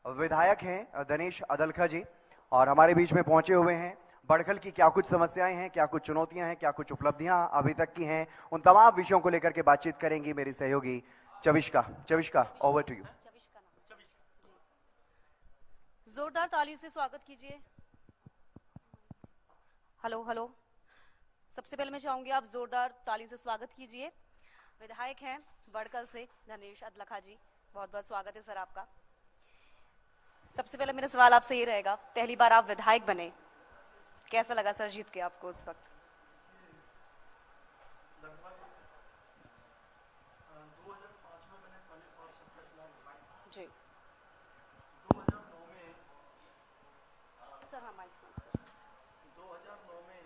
विधायक हैं दिनेश अदलखा जी और हमारे बीच में पहुंचे हुए हैं। बड़खल की क्या कुछ समस्याएं हैं, क्या कुछ चुनौतियां हैं, क्या कुछ उपलब्धियां अभी तक की हैं, उन तमाम विषयों को लेकर के बातचीत करेंगी मेरी सहयोगी चविष्का, ओवर टू यू। जोरदार तालियों से स्वागत कीजिए। हेलो हेलो, सबसे पहले मैं चाहूंगी आप जोरदार तालियों से स्वागत कीजिए। विधायक हैं बड़कल से दिनेश अदलखा जी, बहुत बहुत स्वागत है सर आपका। सबसे पहले मेरा सवाल आपसे ये रहेगा, पहली बार आप विधायक बने, कैसा लगा सर जीत के आपको उस वक्त? जी 2009 में सर, हाँ माइक सर। 2009 में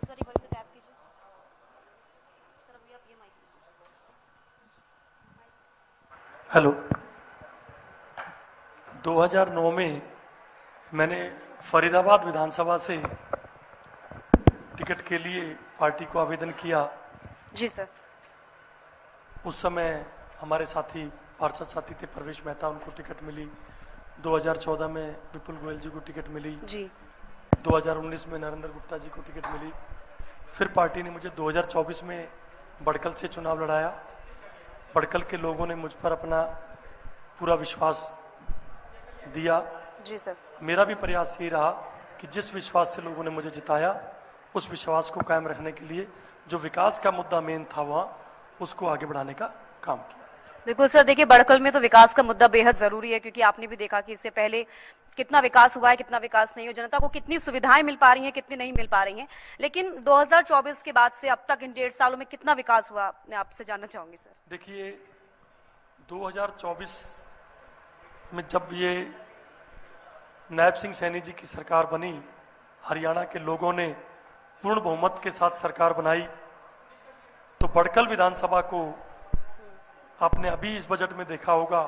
सर एक बार से टैप कीजिए सर, अभी आप ये माइक लीजिए। हेलो 2009 में मैंने फरीदाबाद विधानसभा से टिकट के लिए पार्टी को आवेदन किया। जी सर। उस समय हमारे साथी पार्षद साथी थे परवेश मेहता, उनको टिकट मिली। 2014 में विपुल गोयल जी को टिकट मिली जी। 2019 में नरेंद्र गुप्ता जी को टिकट मिली। फिर पार्टी ने मुझे 2024 में बड़कल से चुनाव लड़ाया। बड़कल के लोगों ने मुझ पर अपना पूरा विश्वास दिया। जी सर। मेरा भी प्रयास यही रहा कि जिस विश्वास से लोगों ने मुझे जिताया, उस विश्वास को कायम रखने के लिए जो विकास का मुद्दा मेन था वहाँ, उसको आगे बढ़ाने का काम किया। बिल्कुल सर, देखिए बड़कल में तो विकास का मुद्दा बेहद जरूरी है, क्योंकि आपने भी देखा कि इससे पहले कितना विकास हुआ है, कितना विकास नहीं हुआ, जनता को कितनी सुविधाएं मिल पा रही हैं, कितनी नहीं मिल पा रही हैं। लेकिन 2024 के बाद से अब तक इन 1.5 सालों में कितना विकास हुआ, मैं आपसे जानना चाहूंगी सर। देखिए 2024 में जब ये नायब सिंह सैनी जी की सरकार बनी, हरियाणा के लोगों ने पूर्ण बहुमत के साथ सरकार बनाई, तो बड़कल विधानसभा को आपने अभी इस बजट में देखा होगा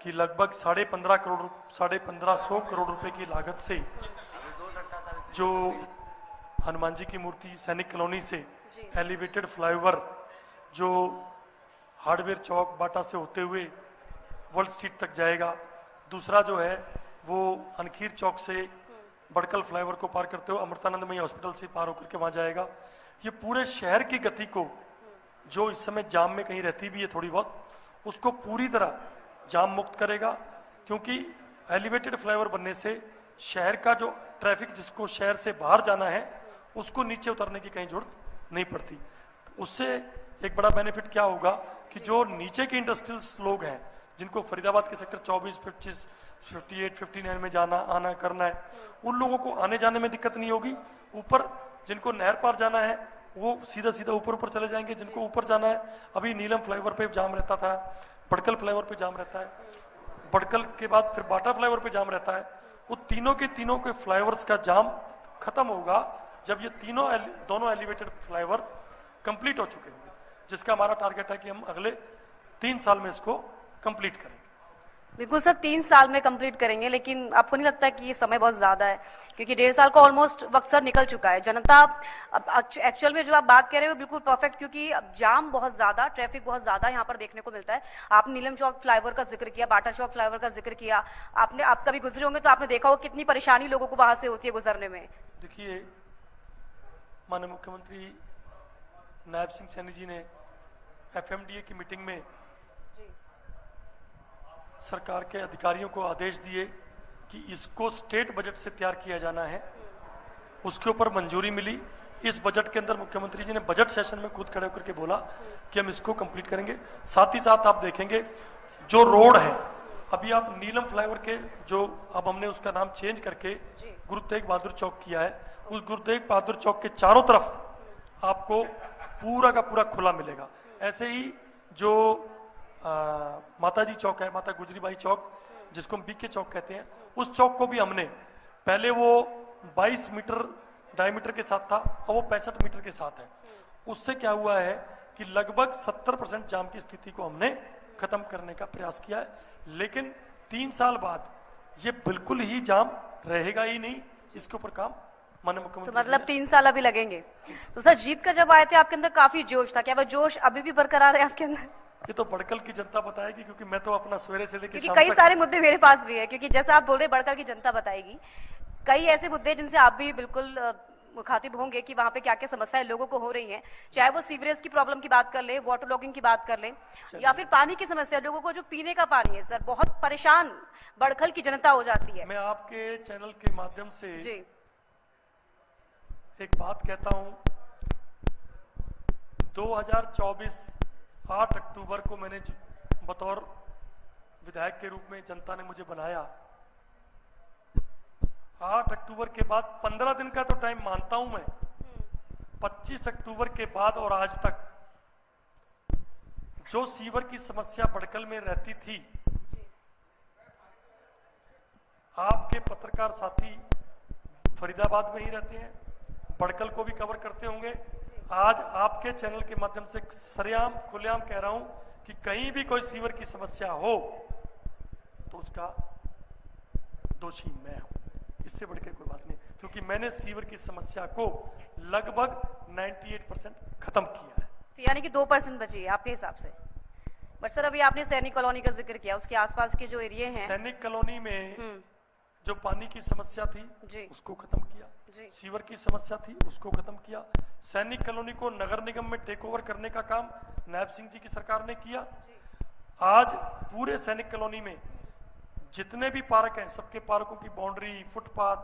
कि लगभग 1550 करोड़ रुपए की लागत से जो हनुमान जी की मूर्ति सैनिक कॉलोनी से एलिवेटेड फ्लाईओवर जो हार्डवेयर चौक बाटा से होते हुए वर्ल्ड स्ट्रीट तक जाएगा, दूसरा जो है वो अनखीर चौक से बड़कल फ्लाईओवर को पार करते हुए अमृतानंदमयी हॉस्पिटल से पार होकर के वहां जाएगा। ये पूरे शहर की गति को, जो इस समय जाम में कहीं रहती भी है थोड़ी बहुत, उसको पूरी तरह जाम मुक्त करेगा। क्योंकि एलिवेटेड फ्लाईओवर बनने से शहर का जो ट्रैफिक, जिसको शहर से बाहर जाना है, उसको नीचे उतरने की कहीं जरूरत नहीं पड़ती। उससे एक बड़ा बेनिफिट क्या होगा कि जो नीचे के इंडस्ट्रियल्स लोग हैं, जिनको फरीदाबाद के सेक्टर 24, 25, 58, 59 में जाना आना करना है, उन लोगों को आने जाने में दिक्कत नहीं होगी। ऊपर जिनको नहर पार जाना है वो सीधा सीधा ऊपर चले जाएंगे। जिनको ऊपर जाना है, अभी नीलम फ्लाईओवर पे जाम रहता था, बड़कल फ्लाईओवर पे जाम रहता है, बड़कल के बाद फिर बाटा फ्लाईओवर पे जाम रहता है। वो तीनों के फ्लाईओवर्स का जाम खत्म होगा जब ये दोनों एलिवेटेड फ्लाईओवर कंप्लीट हो चुके होंगे, जिसका हमारा टारगेट है कि हम अगले 3 साल में इसको कंप्लीट करेंगे। बिल्कुल सर, 3 साल में कंप्लीट करेंगे, लेकिन आपको नहीं लगता कि ये समय बहुत ज्यादा है? क्योंकि 1.5 साल का ऑलमोस्ट वक्त सर निकल चुका है। जनता अब एक्चुअल में जो आप बात कह रहे हो बिल्कुल परफेक्ट, क्योंकि अब जाम बहुत ज्यादा, ट्रैफिक बहुत ज्यादा यहाँ पर देखने को मिलता है। आपने नीलम चौक फ्लाईओवर का जिक्र किया, बाटा चौक फ्लाईओवर का जिक्र किया, आप कभी गुजरे होंगे तो आपने देखा हो कितनी परेशानी लोगों को वहां से होती है गुजरने में। देखिए माननीय मुख्यमंत्री नायब सिंह सैनी जी ने FMDA की मीटिंग में सरकार के अधिकारियों को आदेश दिए कि इसको स्टेट बजट से तैयार किया जाना है। उसके ऊपर मंजूरी मिली। इस बजट के अंदर मुख्यमंत्री जी ने बजट सेशन में खुद खड़े होकर के बोला कि हम इसको कंप्लीट करेंगे। साथ ही साथ आप देखेंगे जो रोड है, अभी आप नीलम फ्लाईओवर के जो अब हमने उसका नाम चेंज करके गुरु तेग बहादुर चौक किया है, उस गुरु तेग बहादुर चौक के चारों तरफ आपको पूरा का पूरा खुला मिलेगा। ऐसे ही जो माता जी चौक है, माता गुजरीबाई चौक, जिसको हम BK चौक कहते हैं, उस चौक को भी हमने पहले वो 22 मीटर डायमीटर के साथ था, और वो 65 मीटर के साथ है। उससे क्या हुआ है कि लगभग 70% जाम की स्थिति को हमने खत्म करने का प्रयास किया है। लेकिन 3 साल बाद ये बिल्कुल ही जाम रहेगा ही नहीं, इसके ऊपर काम माननीय मुख्यमंत्री। तो मतलब 3 साल अभी लगेंगे। तो सर जीत कर जब आए थे आपके अंदर काफी जोश था, क्या वह जोश अभी भी बरकरार है आपके अंदर? ये तो बड़कल की जनता बताएगी, क्योंकि मैं तो अपना सवेरे से लेकर क्योंकि शाम कई तक सारे मुद्दे मेरे पास भी है, क्योंकि जैसा आप बोल रहे हैं बड़कल की जनता बताएगी, कई ऐसे मुद्दे जिनसे आप भी बिल्कुल मुखातिब होंगे कि वहां पे क्या क्या समस्याएं लोगों को हो रही हैं, चाहे वो सीवरेज की प्रॉब्लम की बात कर ले, वाटर लॉगिंग की बात कर ले, या फिर पानी की समस्या, लोगों को जो पीने का पानी है सर, बहुत परेशान बड़खल की जनता हो जाती है। मैं आपके चैनल के माध्यम से जी एक बात कहता हूं, 2024 8 अक्टूबर को मैंने बतौर विधायक के रूप में जनता ने मुझे बनाया। 8 अक्टूबर के बाद 15 दिन का तो टाइम मानता हूं मैं, 25 अक्टूबर के बाद और आज तक जो सीवर की समस्या बड़कल में रहती थी, आपके पत्रकार साथी फरीदाबाद में ही रहते हैं, बड़कल को भी कवर करते होंगे। आज आपके चैनल के माध्यम से सरेआम खुलेआम कह रहा हूं कि कहीं भी कोई सीवर की समस्या हो तो उसका दोषी मैं हूं, इससे बढ़ के कोई बात नहीं, क्योंकि मैंने सीवर की समस्या को लगभग 98% खत्म किया है। तो यानी कि 2% बची है आपके हिसाब से। बट सर अभी आपने सैनिक कॉलोनी का जिक्र किया, उसके आसपास के जो एरिया हैं, सैनिक कॉलोनी में जो पानी की समस्या थी जी उसको खत्म किया, जी सीवर की समस्या थी उसको खत्म किया, सैनिक कॉलोनी को नगर निगम में टेक ओवर करने का काम नायब सिंह जी की सरकार ने किया। आज पूरे सैनिक कॉलोनी में जितने भी पार्क हैं, सबके पार्कों की बाउंड्री, फुटपाथ,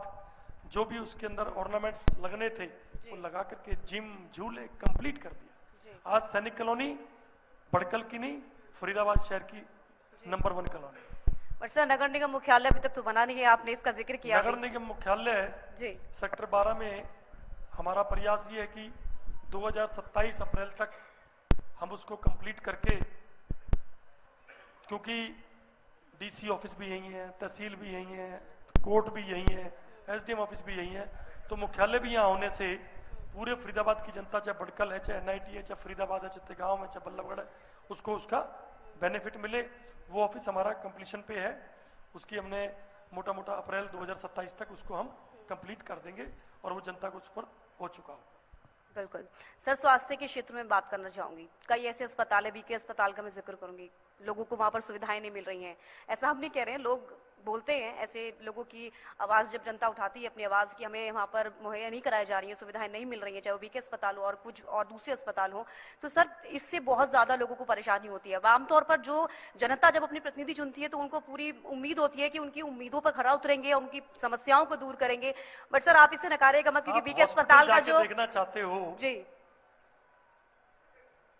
जो भी उसके अंदर ऑर्नामेंट्स लगने थे वो लगा करके जिम, झूले कंप्लीट कर दिया। आज सैनिक कॉलोनी बड़कल की नहीं, फरीदाबाद शहर की नंबर 1 कॉलोनी। बट सर नगर निगम मुख्यालय अभी तक तो बना नहीं है, आपने इसका जिक्र किया नगर अभी। निगम मुख्यालय जी सेक्टर 12 में हमारा प्रयास ये है कि 2027 अप्रैल तक हम उसको कंप्लीट करके, क्योंकि डीसी ऑफिस भी यही है, तहसील भी यही है, कोर्ट भी यही है, एसडीएम ऑफिस भी यही है, तो मुख्यालय भी यहाँ होने से पूरे फरीदाबाद की जनता, चाहे बड़कल है, चाहे एनआईटी है, चाहे फरीदाबाद है, चाहे तिगांव है, चाहे बल्लभगढ़ है, उसको उसका बेनिफिट मिले। वो ऑफिस हमारा कंप्लीशन पे है, उसकी हमने मोटा मोटा अप्रैल 2027 तक उसको हम कंप्लीट कर देंगे और वो जनता को उस पर हो चुका हो। बिल्कुल सर, स्वास्थ्य के क्षेत्र में बात करना चाहूंगी। कई ऐसे अस्पताल है, बीके अस्पताल का मैं जिक्र करूंगी, लोगों को वहां पर सुविधाएं नहीं मिल रही हैं। ऐसा हम नहीं कह रहे हैं, लोग बोलते हैं, ऐसे लोगों की आवाज जब जनता उठाती है अपनी आवाज की, हमें वहां पर मुहैया नहीं कराई जा रही है, सुविधाएं नहीं मिल रही हैं, चाहे वो बीके अस्पताल हो और कुछ और दूसरे अस्पताल हो, तो सर इससे बहुत ज्यादा लोगों को परेशानी होती है। आमतौर पर जो जनता जब अपनी प्रतिनिधि चुनती है तो उनको पूरी उम्मीद होती है कि उनकी उम्मीदों पर खरा उतरेंगे और उनकी समस्याओं को दूर करेंगे। बट सर आप इसे नकारेगा मत, क्योंकि बीके अस्पताल का जो देखना चाहते हो जी,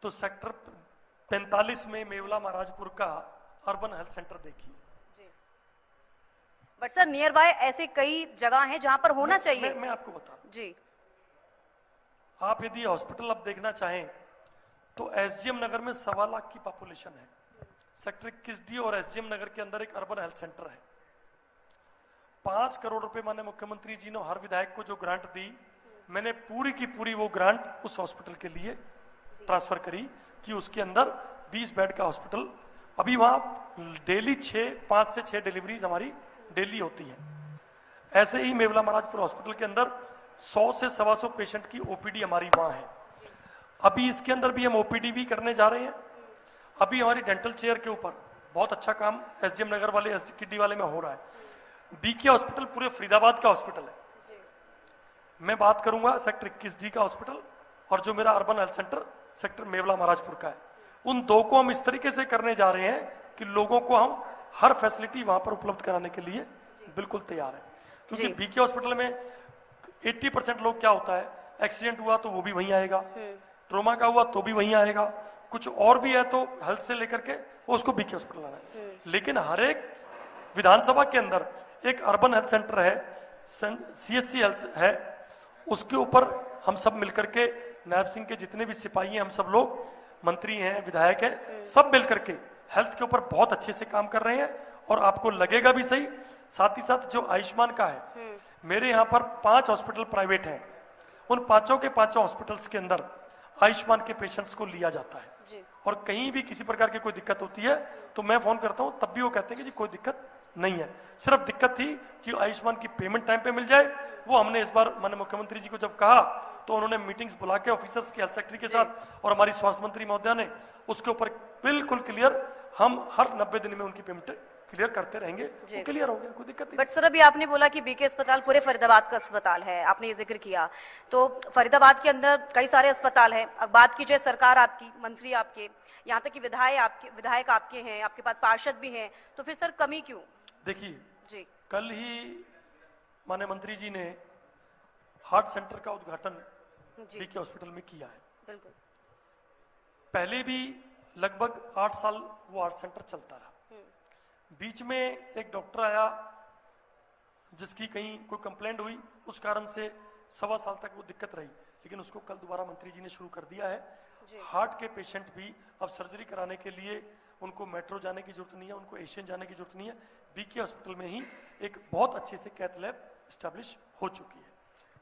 तो सेक्टर 45 में मेवला महाराजपुर का अर्बन हेल्थ सेंटर देखिए। बट सर नियर बाय ऐसे कई जगह हैं जहां पर होना चाहिए। मैं आपको बता, जी आप यदि हॉस्पिटल अब देखना चाहें तो एसजीएम नगर में 1.25 लाख की पॉपुलेशन है, सेक्टर 21D और एसजीएम नगर के अंदर एक अर्बन हेल्थ सेंटर है। 5 करोड़ रुपए माने मुख्यमंत्री जी ने हर विधायक को जो ग्रांट दी, मैंने पूरी की पूरी वो ग्रांट उस हॉस्पिटल के लिए ट्रांसफर करी कि उसके अंदर 20 बेड का हॉस्पिटल, अभी वहां डेली 5 से 6 डिलीवरीज हमारी डेली होती है। ऐसे ही मेवला महाराजपुर हॉस्पिटल के अंदर 100 से 125 पेशेंट की ओपीडी हमारी वहां है। अभी इसके अंदर भी हम ओपीडी भी करने जा रहे हैं। अभी हमारी डेंटल चेयर के ऊपर बहुत अच्छा काम एसडीएम नगर वाले, एसडीडी वाले में हो रहा है। बीके हॉस्पिटल पूरे फरीदाबाद का हॉस्पिटल है। मैं बात करूंगा सेक्टर 21D का हॉस्पिटल और जो मेरा urban health centre sector Mewla Maharajpur का है, उन दो को हम इस तरीके से करने जा रहे हैं कि लोगों को हम हर फैसिलिटी वहां पर उपलब्ध कराने के लिए बिल्कुल तैयार है। क्योंकि बीके हॉस्पिटल में 80% लोग क्या होता है, एक्सीडेंट हुआ तो वो भी वहीं आएगा, ट्रोमा का हुआ तो भी वहीं आएगा, कुछ और भी है तो हेल्थ से लेकर के वो उसको बीके हॉस्पिटल आना है। लेकिन हर एक विधानसभा के अंदर एक अर्बन हेल्थ सेंटर है, सीएचसी हेल्थ है, उसके ऊपर हम सब मिलकर के नायब सिंह के जितने भी सिपाही हैं, हम सब लोग मंत्री हैं, विधायक हैं, सब मिलकर के हेल्थ के ऊपर बहुत अच्छे से काम कर रहे हैं। और आपको लगेगा भी सही, साथ ही साथ जो आयुष्मान का है, मेरे यहाँ पर 5 हॉस्पिटल प्राइवेट हैं, उन 5 के 5 हॉस्पिटल्स के अंदर आयुष्मान के पेशेंट्स को लिया जाता है जी। और कहीं भी किसी प्रकार की कोई दिक्कत होती है तो मैं फोन करता हूं, तब भी वो कहते हैं कि जी कोई दिक्कत नहीं है। सिर्फ दिक्कत थी कि आयुष्मान की पेमेंट टाइम पे मिल जाए। वो हमने इस बार माननीय मुख्यमंत्री जी को जब कहा तो उन्होंने मीटिंग्स बुला के ऑफिसर्स के हेल्थ सेक्रेटरी के साथ और हमारी स्वास्थ्य मंत्री महोदया ने उसके ऊपर बिल्कुल क्लियर, हम हर 90 दिन में उनकी पेमेंट क्लियर करते रहेंगे, वो क्लियर हो गया, कोई दिक्कत नहीं। बट सर अभी आपने बोला कि बीके अस्पताल पूरे फरीदाबाद का अस्पताल है, आपने ये जिक्र किया, तो फरीदाबाद के अंदर कई सारे अस्पताल हैं। अब बात की जाए सरकार आपकी, मंत्री आपके, यहाँ तक कि विधायक आपके हैं, आपके पास पार्षद भी हैं, तो फिर सर कमी क्यों? देखिए जी कल ही माननीय मंत्री जी ने हार्ट सेंटर का उद्घाटन जी बीके हॉस्पिटल में किया है। बिल्कुल। पहले भी लगभग 8 साल वो हार्ट सेंटर चलता रहा। बीच में एक डॉक्टर आया जिसकी कहीं कोई कंप्लेंट हुई, उस कारण से 1.25 साल तक वो दिक्कत रही, लेकिन उसको कल दोबारा मंत्री जी ने शुरू कर दिया है। हार्ट के पेशेंट भी अब सर्जरी कराने के लिए उनको मेट्रो जाने की जरूरत नहीं है, उनको एशियन जाने की जरूरत नहीं है। बीके हॉस्पिटल में ही एक बहुत अच्छे से कैथ लैब एस्टेब्लिश हो चुकी है।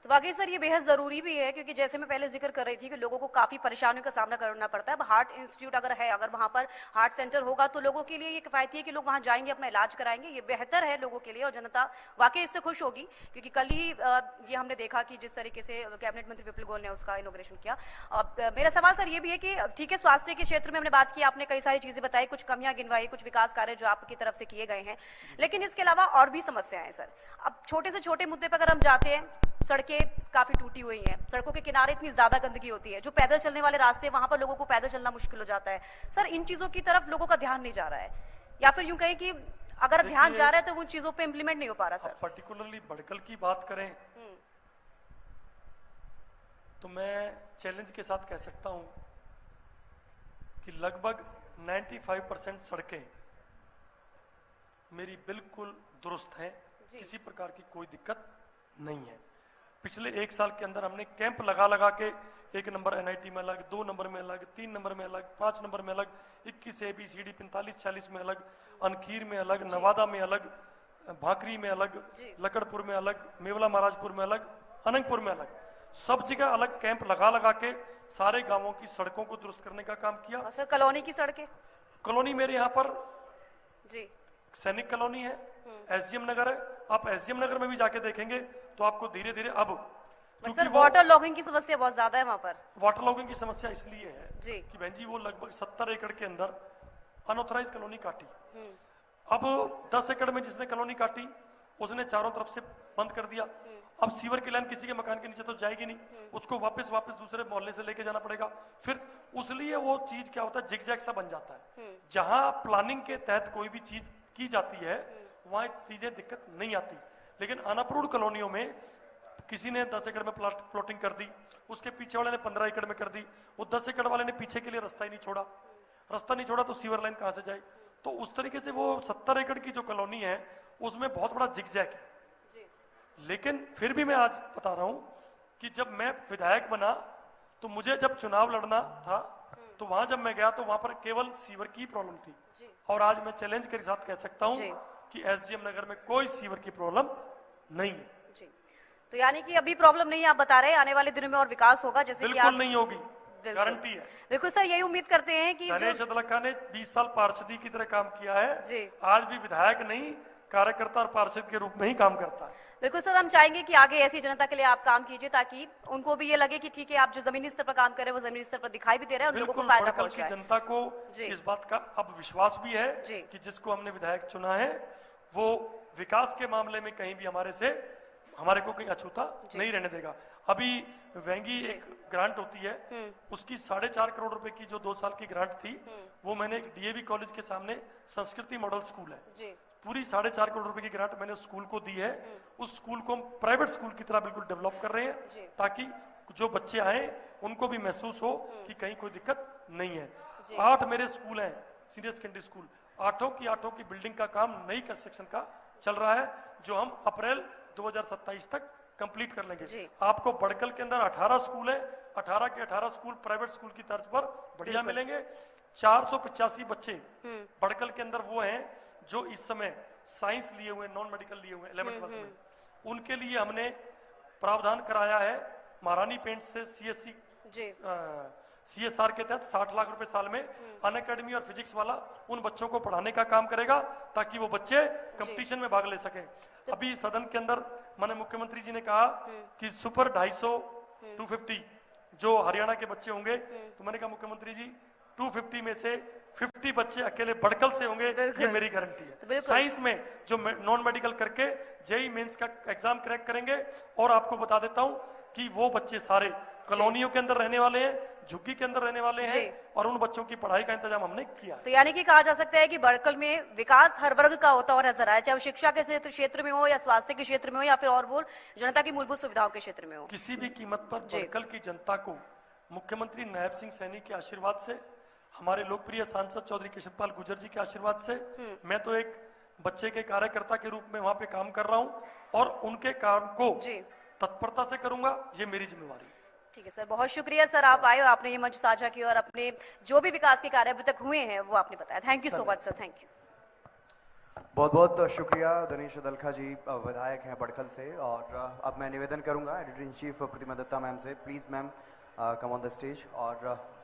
तो वाकई सर ये बेहद जरूरी भी है, क्योंकि जैसे मैं पहले जिक्र कर रही थी कि लोगों को काफी परेशानियों का सामना करना पड़ता है। अब हार्ट इंस्टीट्यूट अगर है, अगर वहां पर हार्ट सेंटर होगा तो लोगों के लिए ये किफायती है कि लोग वहां जाएंगे, अपना इलाज कराएंगे, ये बेहतर है लोगों के लिए, और जनता वाकई इससे खुश होगी। क्योंकि कल ही ये हमने देखा कि जिस तरीके से कैबिनेट मंत्री विपुल गोयल ने उसका इनॉग्रेशन किया। अब मेरा सवाल सर ये भी है कि ठीक है, स्वास्थ्य के क्षेत्र में हमने बात की, आपने कई सारी चीजें बताई, कुछ कमियां गिनवाई, कुछ विकास कार्य जो आपकी तरफ से किए गए हैं, लेकिन इसके अलावा और भी समस्याएं हैं सर। अब छोटे से छोटे मुद्दे पर अगर हम जाते हैं, सड़कें काफी टूटी हुई हैं, सड़कों के किनारे इतनी ज्यादा गंदगी होती है, जो पैदल चलने वाले रास्ते वहां पर लोगों को पैदल चलना मुश्किल हो जाता है। सर इन चीजों की तरफ लोगों का ध्यान नहीं जा रहा है, या फिर यूं कहें कि अगर ध्यान जा रहा है तो उन चीजों पे इंप्लीमेंट नहीं हो पा रहा सर। पर्टिकुलरली बड़कल की बात करें तो मैं चैलेंज के साथ कह सकता हूं कि लगभग 95% सड़कें मेरी बिल्कुल दुरुस्त हैं, किसी प्रकार की कोई दिक्कत नहीं है। पिछले 1 साल के अंदर हमने कैंप लगा के 1 नंबर एनआईटी में अलग, 2 नंबर में अलग, 3 नंबर में अलग, 5 नंबर में अलग, 21 ABCD 45-46 में अलग, अनखीर में अलग, नवादा में अलग, भाकरी में अलग, लकड़पुर में अलग, मेवला महाराजपुर में अलग, अनंतपुर में अलग, सब जगह अलग कैंप लगा के सारे गांवों की सड़कों को दुरुस्त करने का काम किया। और सर कॉलोनी की सड़कें? कॉलोनी मेरे यहाँ पर जी सैनिक कॉलोनी है, SGM नगर है, आप SGM नगर में भी जाके देखेंगे तो आपको धीरे धीरे अब सर वाटर लॉगिंग की समस्या बहुत ज्यादा है वहां पर। वाटर लॉगिंग की समस्या इसलिए है जी कि बहन जी वो लगभग 70 एकड़ के अंदर अनऑथराइज कॉलोनी काटी। अब 10 एकड़ में जिसने कॉलोनी काटी उसने चारों तरफ से बंद कर दिया। अब सीवर की लाइन किसी के मकान के नीचे तो जाएगी नहीं, उसको वापस दूसरे मोहल्ले से लेके जाना पड़ेगा। फिर उसलिए वो चीज क्या होता है, जिगजैग सा बन जाता है। जहां प्लानिंग के तहत कोई भी चीज की जाती है वहां चीजें दिक्कत नहीं आती, लेकिन अनअप्रूव्ड कॉलोनियों में किसी ने 10 एकड़ में प्लॉटिंग कर दी, उसके पीछे वाले ने 15 एकड़ में कर दी, वो 10 एकड़ वाले ने पीछे के लिए रास्ता ही नहीं छोड़ा, रास्ता नहीं छोड़ा तो सीवर लाइन कहां से जाए। तो उस तरीके से वो 70 एकड़ की जो कॉलोनी है उसमें बहुत बड़ा जिगजैग है। लेकिन फिर भी मैं आज बता रहा हूं कि जब मैं विधायक बना तो मुझे जब चुनाव लड़ना था तो वहां जब मैं गया तो वहां पर केवल सीवर की प्रॉब्लम थी, और आज मैं चैलेंज के साथ कह सकता हूं कि SGM नगर में कोई सीवर की प्रॉब्लम नहीं है। जी, तो यानी कि अभी प्रॉब्लम नहीं है, आप बता रहे हैं आने वाले दिनों में और विकास होगा, जैसे कि बिल्कुल नहीं होगी, गारंटी है। बिल्कुल सर, यही उम्मीद करते हैं कि गणेश अदलखा ने 20 साल पार्षदी की तरह काम किया है जी। आज भी विधायक नहीं, कार्यकर्ता और पार्षद के रूप में ही काम करता है। बिल्कुल सर, हम चाहेंगे कि आगे ऐसी जनता के लिए आप काम कीजिए ताकि उनको भी ये लगे कि ठीक है, आप जो जमीनी स्तर पर काम कर रहे हैं वो जमीनी स्तर पर दिखाई भी दे रहे हैं, उन लोगों को फायदा पहुंच रहा है। जनता को इस बात का अब विश्वास भी है कि जिसको हमने विधायक चुना है वो विकास के मामले में कहीं भी हमारे को कहीं अछूता नहीं रहने देगा। अभी वेंगी एक ग्रांट होती है, उसकी 4.5 करोड़ रुपए की जो 2 साल की ग्रांट थी वो मैंने एक DAV कॉलेज के सामने संस्कृति मॉडल स्कूल है, पूरी 4.5 करोड़ रुपए की ग्रांट मैंने स्कूल को दी है। उस स्कूल को हम प्राइवेट स्कूल की तरह बिल्कुल डेवलप कर रहे हैं ताकि जो बच्चे आए उनको भी महसूस हो कि कहीं कोई दिक्कत नहीं है। 8 मेरे स्कूल हैं सीनियर सेकेंडरी स्कूल, 8 की बिल्डिंग का काम नई कंस्ट्रक्शन का चल रहा है जो हम अप्रैल 2027 तक कंप्लीट कर लेंगे। आपको बड़कल के अंदर 18 स्कूल है, 18 के 18 स्कूल प्राइवेट स्कूल की तर्ज पर बढ़िया मिलेंगे। 485 बच्चे बड़कल के अंदर वो हैं जो इस समय साइंस लिए हुए, नॉन मेडिकल लिए हुए 11th क्लास में, उनके लिए हमने प्रावधान कराया है महारानी पेंट से CSR के तहत 60 लाख रुपए साल में अनअकैडमी और फिजिक्स वाला उन बच्चों को पढ़ाने का काम करेगा ताकि वो बच्चे कंपटीशन में भाग ले सकें। अभी सदन के अंदर माननीय मुख्यमंत्री जी ने कहा कि सुपर 250 250 जो हरियाणा के बच्चे होंगे, तो मैंने कहा मुख्यमंत्री जी 250 में से 50 बच्चे अकेले बड़कल से होंगे, ये मेरी गारंटी है। बिल्कुल। साइंस में जो नॉन मेडिकल करके जेई मेंस का एग्जाम क्रैक करेंगे, और आपको बता देता हूं कि वो बच्चे सारे कॉलोनियों के अंदर रहने वाले हैं, झुग्गी के अंदर रहने वाले हैं, और उन बच्चों की पढ़ाई का इंतजाम हमने किया है। तो यानी कि कहा जा सकता है कि बड़कल में विकास हर वर्ग का होता हुआ नजर आया, चाहे वो शिक्षा के क्षेत्र में हो, या स्वास्थ्य के क्षेत्र में हो, या फिर और बोल जनता की मूलभूत सुविधाओं के क्षेत्र में हो। किसी भी कीमत पर बड़कल की जनता को मुख्यमंत्री नायब सिंह सैनी के आशीर्वाद से, हमारे लोकप्रिय सांसद चौधरी केशवपाल गुर्जर जी के आशीर्वाद से, मैं तो एक बच्चे के कार्यकर्ता के रूप में वहां पे काम कर रहा हूं, और उनके काम को तत्परता से करूंगा, ये मेरी जिम्मेवारी है। ठीक है सर, बहुत शुक्रिया सर, आप आए और आपने ये मंच साझा किया, और अपने जो भी विकास के कार्य अभी तक हुए हैं वो आपने बताया। Thank you so much sir, thank you. बहुत बहुत शुक्रिया दिनेश अदलखा जी, विधायक हैं बड़खल से। और अब मैं निवेदन करूंगा editor in chief Pratima Dutta ma'am से, please ma'am come on the stage, और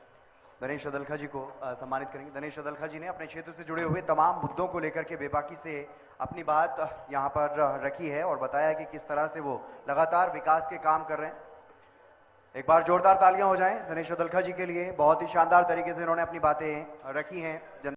दिनेश अदलखा जी को सम्मानित करेंगे। दिनेश अदलखा जी ने अपने क्षेत्र से जुड़े हुए तमाम मुद्दों को लेकर के बेबाकी से अपनी बात यहाँ पर रखी है, और बताया कि किस तरह से वो लगातार विकास के काम कर रहे हैं। एक बार जोरदार तालियां हो जाएं दिनेश अदलखा जी के लिए, बहुत ही शानदार तरीके से इन्होंने अपनी बातें रखी हैं।